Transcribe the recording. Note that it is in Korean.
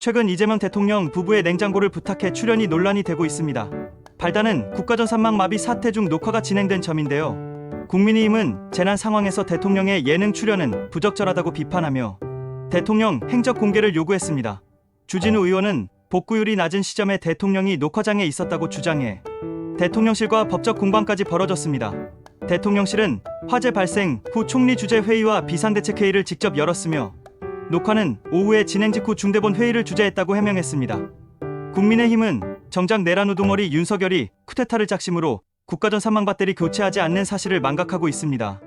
최근 이재명 대통령 부부의 냉장고를 부탁해 출연이 논란이 되고 있습니다. 발단은 국가전 산막마비 사태 중 녹화가 진행된 점인데요. 국민의힘은 재난 상황에서 대통령의 예능 출연은 부적절하다고 비판하며 대통령 행적 공개를 요구했습니다. 주진우 의원은 복구율이 낮은 시점에 대통령이 녹화장에 있었다고 주장해 대통령실과 법적 공방까지 벌어졌습니다. 대통령실은 화재 발생 후 총리 주재 회의와 비상대책회의를 직접 열었으며 녹화는 오후에 진행 직후 중대본 회의를 주재했다고 해명했습니다. 국민의힘은 정작 내란 우두머리 윤석열이 쿠데타를 작심으로 국가전 산망 배터리 교체하지 않는 사실을 망각하고 있습니다.